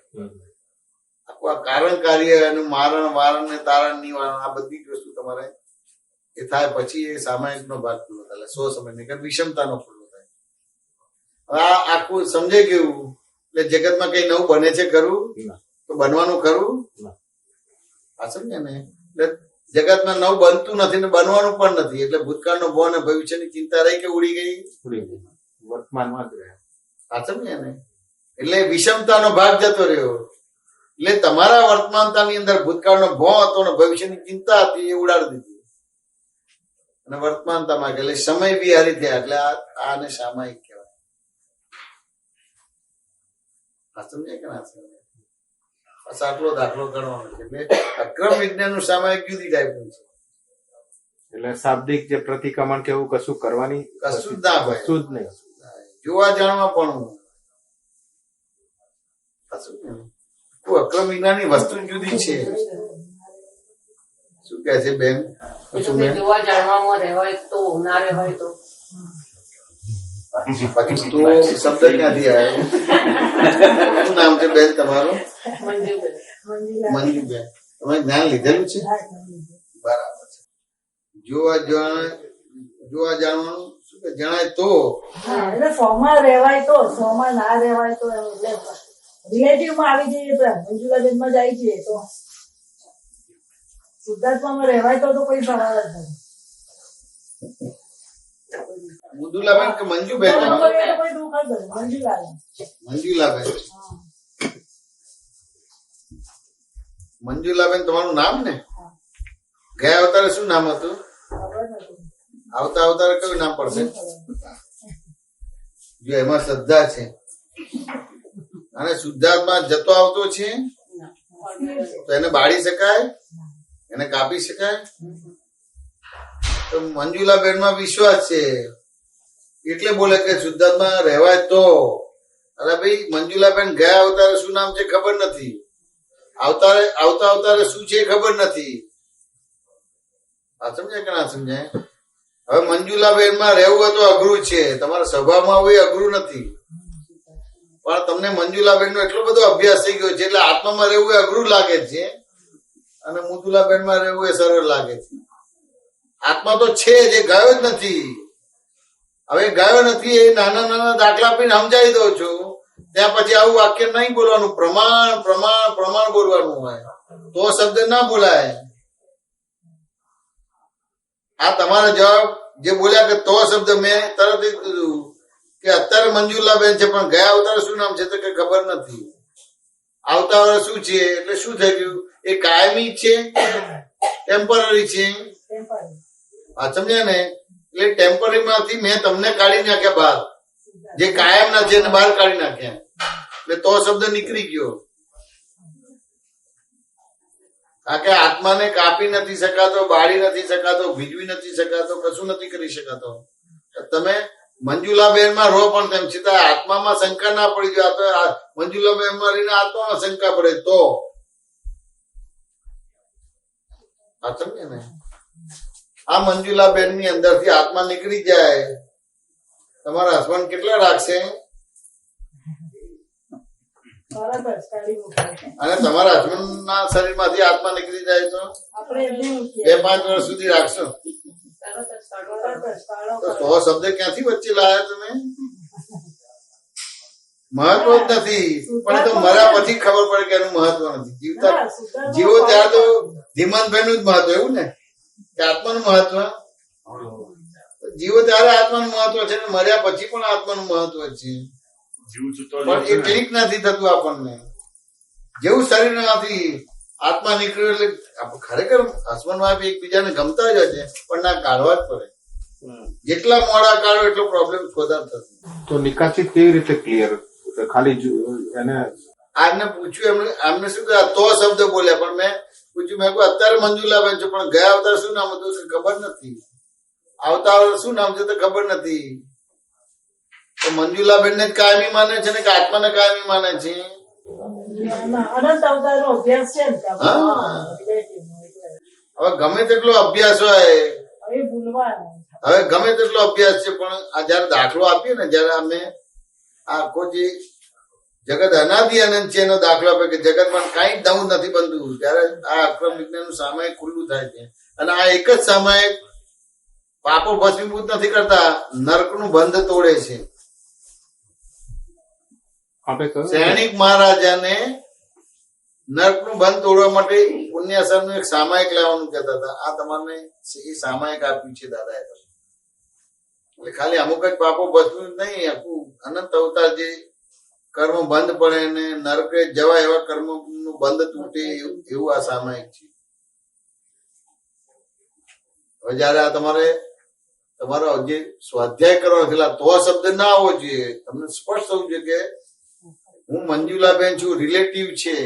આખું આ કારણ કાર્ય એનું મારણ વારણ ને તારણ નિવારણ આ બધી જ વસ્તુ તમારે એ થાય પછી એ સામાયિક નો ભાગ પૂરો થાય. 100 સમય વિષમતાનો પૂરો થાય. આ આખું સમજે કેવું? એટલે જગતમાં કઈ નવું બને છે ખરું? તો બનવાનું ખરું? આ સમજે ને? એટલે જગતમાં નવું બનતું નથી ને બનવાનું પણ નથી. એટલે ભૂતકાળનો ભવ અને ભવિષ્યની ચિંતા રહી કે ઉડી ગઈ? ઉડી ગઈ. વર્તમાનમાં જ રહે. આ સમજ્યા ને? એટલે વિષમતાનો ભાગ જતો રહ્યો. એટલે તમારા વર્તમાનતાની અંદર ભૂતકાળનો ભવ હતો ને ભવિષ્યની ચિંતા હતી, એ ઉડાડી દીધી અને વર્તમાનતામાં ગયા. એટલે સમય વિહારી થયા. એટલે આને સામાયિક કહેવાય. આ સમજ્યા કે ના સમજ્યા? બસ આટલો દાખલો ગણવાનો છે. એટલે અક્રમ વિજ્ઞાનનું સામાયિક જુદી ટાઈપનું છે. એટલે શાબ્દિક જે પ્રતિક્રમણ કે એવું કશું કરવાની કશું જ ના હોય. કશું જ નહીં. જોવા જાણવા પણ અક્રમ વિજ્ઞાનની વસ્તુ જુદી છે. શું કહે છે બેન? જોવા જાણવામાં રહેવાય તો ના રહેવાય તો બાકી તો શબ્દ ક્યાંથી આવ્યો? શું નામ છે બેન તમારું? મંજુબેન. તમે જ્ઞાન લીધેલું છે? બરાબર છે. જોવા જાણવાનું શું કે જણાય તો એટલે સોમાં રહેવાય તો, સોમાં ના રહેવાય તો, એટલે રિલેટિવ માં આવી જઈએ તો મંજુલાબેન માં જાય છે તો શુદ્ધાત્મામાં રહેવાય તો કોઈ સવાલ જ નહીં. મુદુલાબેન કે મંજુબેન? કોઈ દુઃખ જ નહીં. મંજુલાબેન. મંજુલાબેન. મંજુલાબેન તમારું નામ ને? ગયા અવતારે શું નામ હતું? ખબર નથી. આવતા અવતારે કયું નામ પડશે? જો એમાં શ્રદ્ધા છે અને શુદ્ધાત્મા જતો આવતો છે તો એને બાળી શકાય? એને કાપી શકાય? તો મંજુલાબેન માં વિશ્વાસ છે એટલે બોલે કે શુદ્ધાત્મા રહેવાય તો. અરે ભાઈ, મંજુલાબેન ગયા અવતારે શું નામ છે ખબર નથી, આવતા અવતારે શું છે ખબર નથી. આ સમજાય કે ના સમજાય? હવે મંજુલાબેન માં રહેવું હોય તો અઘરું છે. તમારા સ્વભાવમાં હોય અઘરું નથી, પણ તમને મંજુલાબેન નો એટલો બધો અભ્યાસ થઈ ગયો છે એટલે આત્મામાં રહેવું એ અઘરું લાગે છે અને મુદુલાબેન માં રહેવું એ સરળ લાગે છે. આત્મા તો છે જે ગયો જ નથી. હવે ગયો નથી એ નાના નાના દાખલા આપીને સમજાવી દઉં છું. ત્યાં પછી આવું વાક્ય નહીં બોલવાનું. પ્રમાણ પ્રમાણ પ્રમાણ બોલવાનું હોય તો શબ્દ ના બોલાય. આ તમારો જવાબ જે બોલ્યા કે તો શબ્દ મેં તરત જ કીધું કે અત્યારે મંજુલાબેન છે પણ ગયા અવતારે શું નામ છે તો કે ખબર નથી. આવતા વર્ષ શું છે એટલે શું થઈ ગયું? એ કાયમી છે, ટેમ્પરરી છે. આ સમજ્યા ને? એટલે ટેમ્પરરી માંથી મેં તમને કાઢી નાખ્યા બહાર. જે કાયમ ના છે એને બહાર કાઢી નાખ્યા. એટલે તો શબ્દ નીકળી ગયો. કારણ કે આત્માને કાપી નથી શકાતો, બાળી નથી શકાતો, ભીજવી નથી શકાતો, કશું નથી કરી શકાતો. તમે મંજુલાબેન માં રહો પણ તેમ છતાં આત્મામાં શંકા ના પડી જાય. તો મંજુલાબેન માં રહીને આત્મામાં શંકા પડે તો આ સમજે ને? આ મંજુલાબેન ની અંદર થી આત્મા નીકળી જાય. તમારા હસબન્ડ કેટલા રાખશે? બરાબર, કાઢી મૂકાય. અને તમારા હસબન્ડ ના શરીર માંથી આત્મા નીકળી જાય તો આપણે એમને મૂકીએ. 2-5 વર્ષ સુધી રાખશો બરાબર, કાઢો. તો શબ્દ ક્યાંથી વચ્ચે લાયા તમે? મહત્વ જ નથી. પણ તો મર્યા પછી ખબર પડે કે એનું મહત્વ નથી. જીવતા જીવો ત્યારે તો ધીમનભાઈ નું જ મહત્વ, એવું ને કે આત્માનું મહત્વ. જીવો ત્યારે આત્માનું મહત્વ છે ને મર્યા પછી પણ આત્માનું મહત્વ છે. પણ એ ક્લિક નથી થતું આપણને. જેવું શરીર માંથી આત્મા નીકળ્યું એટલે ખરેખર હસબન્ડ વાઈફ એકબીજાને ગમતા જ છે પણ ના કાઢવા જ પડે. જેટલા મોડા કાઢો એટલો પ્રોબ્લેમ ખોદા થશે. તો નિકાસી કેવી રીતે ક્લિયર? ખાલી એને આમને પૂછ્યું, એમને શું કહ્યું? તો શબ્દ બોલ્યા પણ મેં પૂછ્યું, મેં કહ્યું અત્યારે મંજુલાબેન છે પણ ગયા અવતાર શું નામ હતું ખબર નથી. આવતા અવતાર શું નામ છે તો ખબર નથી. તો મંજુલાબેન ને જ કાયમી માને છે ને કે આત્માને કાયમી માને છે? અનંત અવતારનો અભ્યાસ છે ને. હા. relative નો એટલે. હવે ગમે તેટલો અભ્યાસ હોય, હવે ભૂલવાનું. હવે ગમે તેટલો અભ્યાસ છે પણ આ જયારે દાખલો આપીએ ને, જયારે અમે આખો જે જગત અનાદિ અનંત છે એનો દાખલો આપે કે જગતમાં કઈ નવું નથી બનતું, ત્યારે આ અક્રમ વિજ્ઞાનનું સામાયિક ખુલ્લું થાય છે. અને આ એક જ સામાયિક પાપો ભસ્મીભૂત નથી કરતા, નરકનું બંધ તોડે છે. આપણે કહ્યું સૈનિક મહારાજાને નર્કનું બંધ તોડવા માટે પુણ્યાશ્રમનું એક સામાયિક લાવવાનું કહેતા હતા. આ તમારે એ સામાયિક આપ્યું છે દાદાએ. એટલે ખાલી અમુક જ પાપો ભસ્યું જ નહીં, આખું અનંત અવતાર જે કર્મ બંધ પડે ને નરકે જવા એવા કર્મ નું બંધ તૂટે એવું આ સામાયિક છે. હવે જયારે આ તમારો જે સ્વાધ્યાય કરવાનો છે તો શબ્દ ના આવવો જોઈએ. તમને સ્પષ્ટ થવું જોઈએ કે હું મંજુલાબેન છું, રિલેટિવ છે.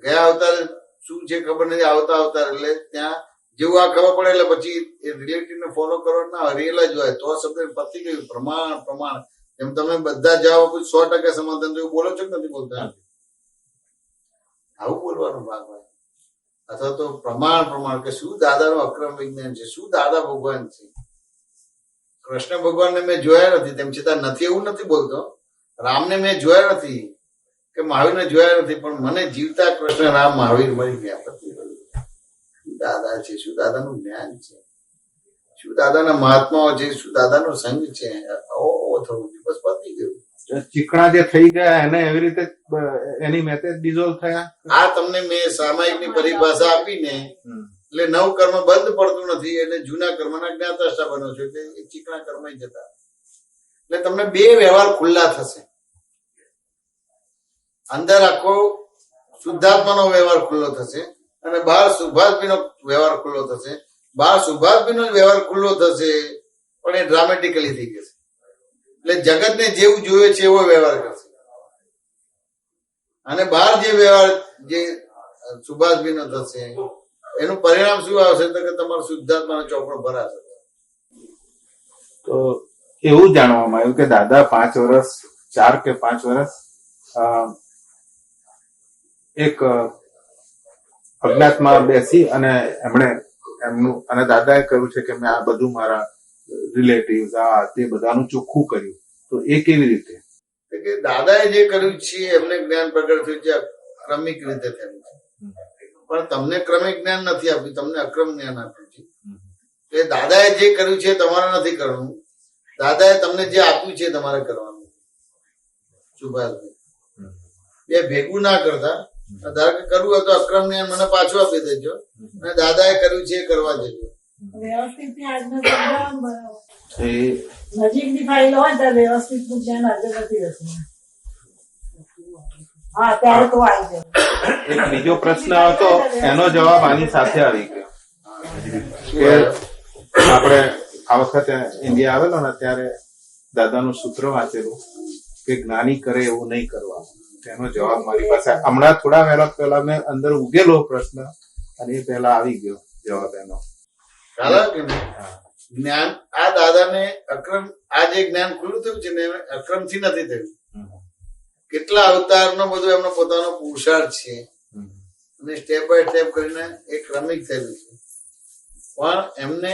ગયા અવતાર શું છે ખબર નથી, આવતા અવતાર એટલે ત્યાં જેવું આ ખબર પડે એટલે પછી એ રિલેટિવ ને ફોલો કરો ના, રિયલ જ હોય તો શબ્દ પતી ગયું. પ્રમાણ એમ તમે બધા જવાબ 100% સમાધાન જેવું બોલો છો કે નથી બોલતા? આવું બોલવાનું ભાગ હોય. અથવા તો પ્રમાણ કે શું દાદાનું અક્રમ વિજ્ઞાન છે, શું દાદા ભગવાન છે. કૃષ્ણ ભગવાનને મેં જોયા નથી, તેમ છતાં નથી એવું નથી બોલતો. રામને મેં જોયા નથી કે મહાવીરને જોયા નથી, પણ મને જીવતા કૃષ્ણ રામ મહાવીર મળી ગયા. શું દાદા છે, શું દાદાનું જ્ઞાન છે, શું દાદાના મહાત્માઓ છે, શું દાદાનો સંગ છે. ઓ થવું જોઈએ, બસ પતી ગયું. ચીકણા જે થઈ ગયા એને એવી રીતે એની મેતે ડિઝોલ્વ થયા. આ તમને મેં સામાયિકની પરિભાષા આપીને એટલે નવ કર્મ બંધ પડતું નથી, એટલે જૂના કર્મના જ્ઞાતષ્ટા બનો છો, એટલે એ ચીકણા કર્મ જતા. એટલે તમને બે વ્યવહાર ખુલ્લા થશે. અંદર આખો શુદ્ધાત્માનો વ્યવહાર ખુલ્લો થશે અને બહાર સુભાષભીનો વ્યવહાર ખુલ્લો થશે. બહાર સુભાષભીનો વ્યવહાર ખુલ્લો થશે, પણ એ ડ્રામેટિકલી થઈ જશે. એટલે જગતને જેવું જોઈએ છે એવો વ્યવહાર કરશે. અને બહાર જે વ્યવહાર જે સુભાષભીનો થશે એનું પરિણામ શું આવશે તો કે તમારો શુદ્ધાત્માનો ચોપડો ભરાશે. તો એવું જાણવામાં આવ્યું કે દાદા 5 વર્ષ 4 કે 5 વર્ષ એક અજ્ઞાતમાં બેસી અને એમણે એમનું અને દાદાએ કહ્યું છે કે મેં આ બધું મારા રિલેટિવ્સ આ તે બધાનું ચોખ્ખું કર્યું. તો એ કેવી રીતે? કે દાદાએ જે કર્યું છે એમને જ્ઞાન પ્રગટ થયું છે ક્રમિક રીતે થયું છે, પણ તમને ક્રમિક જ્ઞાન નથી આપ્યું, તમને અક્રમ જ્ઞાન આપ્યું છે. એ દાદાએ જે કર્યું છે તમારે નથી કરવાનું, દાદાએ તમને જે આપ્યું છે તમારે કરવાનું. સુભાષભાઈ બે ભેગું ના કરતા. ધારો કે કરવું હોય તો અક્રમ જ્ઞાન મને પાછું આપી દેજો અને દાદાએ કર્યું છે એ કરવા દેજો. વ્યવસ્થિત આજનું સમજાવવાનું બરાબર. નજીકની ફાઇલ હોય ત્યારે વ્યવસ્થિત જ્ઞાન હાજર નથી રહેતું. હા ત્યારે તો આવી જાય. એક બીજો પ્રશ્ન હતો એનો જવાબ આની સાથે આવી ગયો કે આપણે આ વખતે ઇન્ડિયા આવેલો ને ત્યારે દાદાનું સૂત્ર વાંચેલું કે જ્ઞાની કરે એવું નહીં કરવાનું. તેનો જવાબ મારી પાસે હમણાં થોડા વહેલા પહેલા મેં અંદર ઉગેલો પ્રશ્ન અને એ પહેલા આવી ગયો જવાબ એનો. જ્ઞાન આ દાદાને અક્રમ આ જે જ્ઞાન ખુલ્લું થયું છે ને અક્રમથી નથી થયું. કેટલા અવતારનો બધો એમનો પોતાનો પુરુષાર્થ છે અને સ્ટેપ બાય સ્ટેપ કરીને એ ક્રમિક થયેલું છે. પણ એમને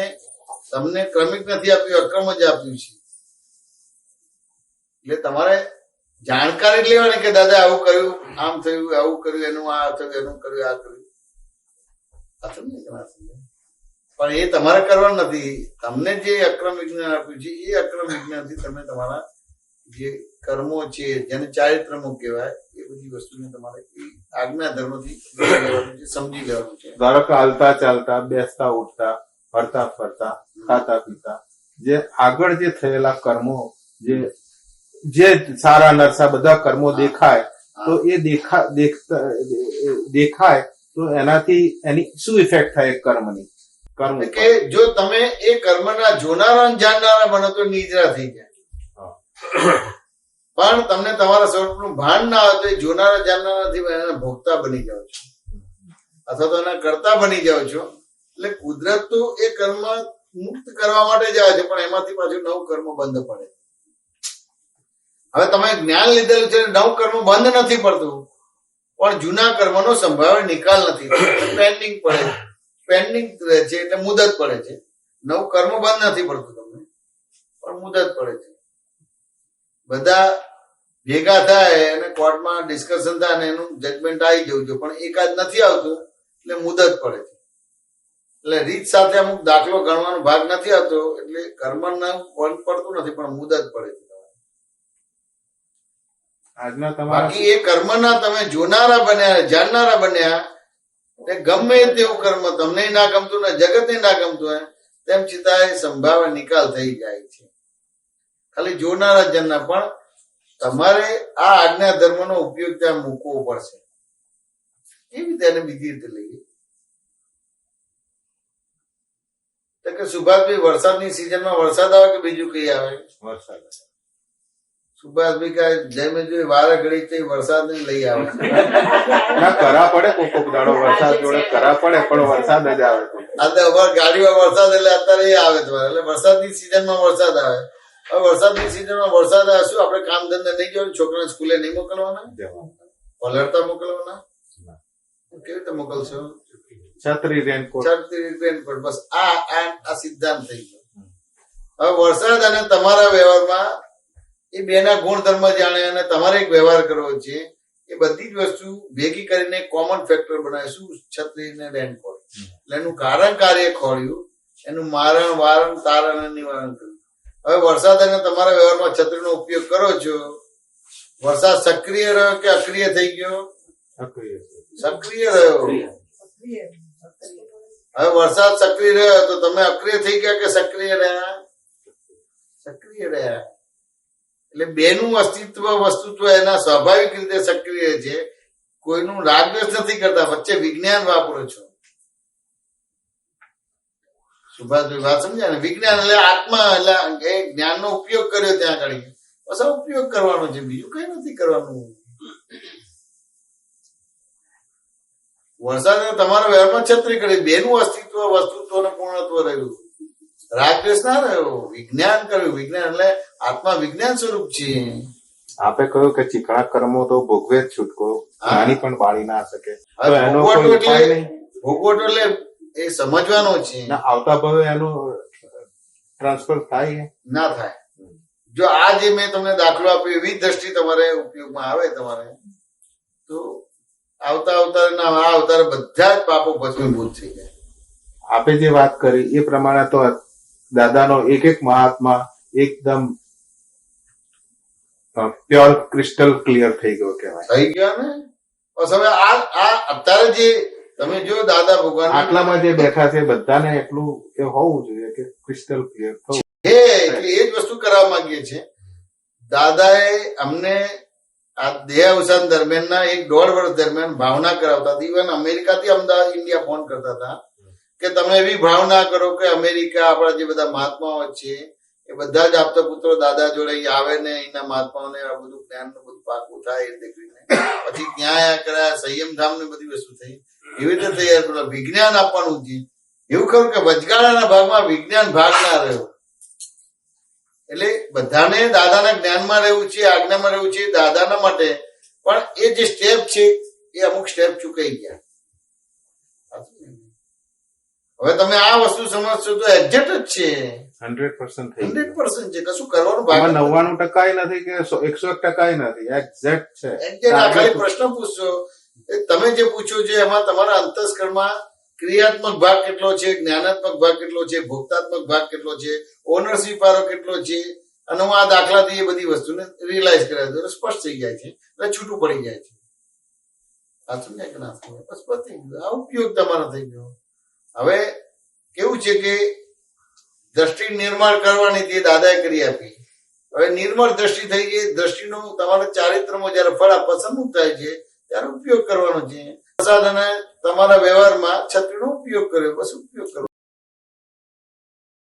તમને ક્રમિક નથી આપ્યું, અક્રમ જ આપ્યું છે. એટલે તમારે જાણકારી લેવાની કે દાદા આવું કર્યું, આમ થયું, આવું કર્યું, એનું આ થયું, એનું કર્યું, આ કર્યું. પણ એ તમારે કરવાનું નથી. તમને જે અક્રમ વિજ્ઞાન આપ્યું છે એ અક્રમ વિજ્ઞાનથી તમે તમારા જે કર્મો છે જેને ચારિત્રમો કહેવાય એ બધી વસ્તુને તમારે આજ્ઞા ધર્મથી સમજી લેવાનું છે. ધારો કે હાલતા ચાલતા, બેસતા ઉઠતા, ફરતા ફરતા, ખાતા પીતા જે આગળ જે થયેલા કર્મો જે સારા નરસા બધા કર્મો દેખાય તો એ દેખાય તો એનાથી એની શું ઇફેક્ટ થાય કર્મની? કર્મ કે જો તમે એ કર્મના જોનારા જાણનારા બનો તો નિદ્રા થઈ જાય. પણ તમને તમારા સ્વરૂપનું ભાન ના આવે તો એ જોનારા જાણનારા નથી, એના ભોગતા બની જાઓ છો અથવા તો એના કરતા બની જાઓ છો. એટલે કુદરત તો એ કર્મ મુક્ત કરવા માટે જ આવે છે, પણ એમાંથી પાછું નવું કર્મ બંધ પડે. હવે તમે જ્ઞાન લીધેલું છે, નવું કર્મ બંધ નથી પડતું, પણ જૂના કર્મનો સંભાવ્ય નિકાલ નથી, પેન્ડિંગ પડે, પેન્ડિંગ રહે છે એટલે મુદત પડે છે. નવું કર્મ બંધ નથી પડતું તમને, પણ મુદત પડે છે. બધા ભેગા થાય અને કોર્ટમાં ડિસ્કશન થાય અને એનું જજમેન્ટ આવી જવું જોઈએ, પણ એકાદ નથી આવતું એટલે મુદત પડે છે. એટલે રીત સાથે અમુક દાખલો ગણવાનો ભાગ નથી આવતો એટલે કર્મ બંધ પડતું નથી, પણ મુદત પડે છે. આજના તમારા બાકી એ કર્મના તમે જોનારા બન્યા, જાણનારા બન્યા, તે ગમે તેવું કર્મ તમને ના ગમતું ને જગતને ના ગમતું હોય તેમ છતાં એ સંભાવે નિકાલ થઈ જાય છે. ખાલી જોનારા જણના. પણ તમારે આ આજ્ઞા ધર્મનો ઉપયોગ ત્યાં મૂકવો પડશે. કેવી રીતે એને બીજી રીતે લઈએ? તો કે સુભાષભાઈ, વરસાદની સિઝનમાં વરસાદ આવે કે બીજું કઈ આવે? વરસાદ સુભાષભાઈ કાંઈ જેમ જોઈ વારે ઘડી તે વરસાદ ને લઈ આવે. ના કરા પડે કોક દાડો વરસાદ જોડે કરા પડે પણ વરસાદ જ આવે તો. આ તો અમારે ગાડીમાં વરસાદ એટલે અત્યારે એ આવે તમારે. એટલે વરસાદની સિઝનમાં વરસાદ આવે. હવે વરસાદની સિઝનમાં વરસાદ આવે શું આપણે કામ ધંધા નહીં જવાનું? છોકરાને સ્કૂલે નહીં મોકલવાના? પલળતા મોકલવાના? કેવી રીતે મોકલશો? છત્રી રેનકોટ બસ આ સિદ્ધાંત થઈ ગયો. હવે વરસાદ અને તમારા વ્યવહારમાં એ બેના ગુણધર્મ જાણે અને તમારે એક વ્યવહાર કરવો છે. એ બધી જ વસ્તુ ભેગી કરીને કોમન ફેક્ટર બનાવે. શું? છત્રી ને રેનકોટ. એટલે એનું કારણ કાર્ય ખોળ્યું, એનું મારણ વારણ તારણ અને નિવારણ કર્યું. હવે વરસાદ અને તમારા વ્યવહારમાં છત્રીનો ઉપયોગ કરો છો. વરસાદ સક્રિય રહ્યો કે અક્રિય થઈ ગયો? સક્રિય રહ્યો. હવે વરસાદ સક્રિય રહ્યો તો તમે અક્રિય થઈ ગયા કે સક્રિય રહ્યા? સક્રિય રહ્યા. એટલે બેનું અસ્તિત્વ વસ્તુત્વ એના સ્વાભાવિક રીતે સક્રિય છે. કોઈનું રાગદ્વેષ નથી કરતા, વચ્ચે વિજ્ઞાન વાપરો છો. સુભાષભાઈ વાત સમજ્યા ને? વિજ્ઞાન એટલે આત્મા, એટલે એ જ્ઞાનનો ઉપયોગ કર્યો ત્યાં આગળ. બસ ઉપયોગ કરવાનો છે, બીજું કઈ નથી કરવાનું. વરસાદ તમારા વ્યવહારમાં છત્રી કરી, બેનું અસ્તિત્વ વસ્તુત્વ અને પૂર્ણત્વ રહ્યું. રાગદ્વેષ ના રહ્યો, વિજ્ઞાન કર્યું. વિજ્ઞાન એટલે આત્મા વિજ્ઞાન સ્વરૂપ છે. આપે કહ્યું કે ચીકણા કર્મો તો ભોગવે જ છૂટકો, નાની પણ બાળી ના શકે. તો એનો ભોગવટો કોઈ ઉપાય એટલે નહીં? ભોગવટો એટલે એ સમજવાનો છે. ના આવતા ભવે એનું ટ્રાન્સફર થાય? ના થાય. જો આ જે મેં તમને દાખલો આપ્યો એવી દ્રષ્ટિ તમારે ઉપયોગમાં આવે તમારે, તો આવતા અવતાર ના આ અવતાર બધા જ પાપો ભસ્મીભૂત થઈ જાય. આપે જે વાત કરી એ પ્રમાણે તો દાદાનો એક એક મહાત્મા એકદમ પ્યોર ક્રિસ્ટલ ક્લિયર થઈ ગયો કહેવાય. થઈ ગયા ને? બસ હવે આ અત્યારે જે તમે જો દાદા ભગવાન આટલામાં જે બેઠા છે બધાને એટલું એ હોવું જોઈએ કે ક્રિસ્ટલ ક્લિયર થવું. એટલે એ જ વસ્તુ કરવા માંગીએ છીએ. દાદાએ અમને આ દેહ અવસાન દરમિયાનના 1.5 વર્ષ દરમિયાન ભાવના કરાવતા હતા. ઇવન અમેરિકાથી અમદાવાદ ઇન્ડિયા ફોન કરતા હતા કે તમે એવી ભાવના કરો કે અમેરિકા આપણા જે બધા મહાત્માઓ છે એ બધા જ આપતા પુત્રો દાદા જોડે આવે ને એના મહાત્માઓને આ બધું જ્ઞાનનું બધું પાકું થાય એ રીતે કરીને પછી ત્યાં કર્યા સંયમ ધામ ને બધી વસ્તુ થઈ. એવી રીતે તૈયાર કરો. વિજ્ઞાન આપવાનું છે. એવું ખરું કે વચગાળાના ભાગમાં વિજ્ઞાન ભાગ ના રહ્યો. એટલે બધાને દાદાના જ્ઞાનમાં રહેવું છે, આજ્ઞામાં રહેવું છે દાદાના માટે. પણ એ જે સ્ટેપ છે એ અમુક સ્ટેપ ચૂકાઈ ગયા. હવે તમે આ વસ્તુ સમજશો તો એક્ઝેક્ટ જ છે. 100% થઈ 100% છે. કશું કરવાનું ગયું. બાકી 99% નથી કે 101% નથી, એક્ઝેક્ટ છે. એક્ઝેક્ટ. આ ખાલી પ્રશ્ન પૂછશો, તમે જે પૂછો છો એમાં તમારા અંતસ્કરણમાં ક્રિયાત્મક ભાગ કેટલો છે, જ્ઞાનાત્મક ભાગ કેટલો છે, ભોક્તાત્મક ભાગ કેટલો છે, ઓનરશીપ વાળો કેટલો છે, અને હું આ દાખલાથી એ બધી વસ્તુને રિયલાઇઝ કર્યા તો સ્પષ્ટ થઈ જાય છે. એટલે છૂટું પડી જાય છે. આ સમજાય કે ના સમજાય? બસ પતી ગયું. આ ઉપયોગ તમારો થઈ ગયો. હવે કેવું છે કે દ્રષ્ટિ નિર્માણ કરવાની તે દાદાએ કરી આપી. હવે નિર્મળ દ્રષ્ટિ થઈ ગઈ. દ્રષ્ટિનું તમારા ચારિત્રમાં જયારે ફળ પસંદ થાય છે ત્યારે ઉપયોગ કરવાનો છે. પ્રસાદ અને તમારા વ્યવહારમાં છત્રીનો ઉપયોગ કર્યો, બસ ઉપયોગ કરો.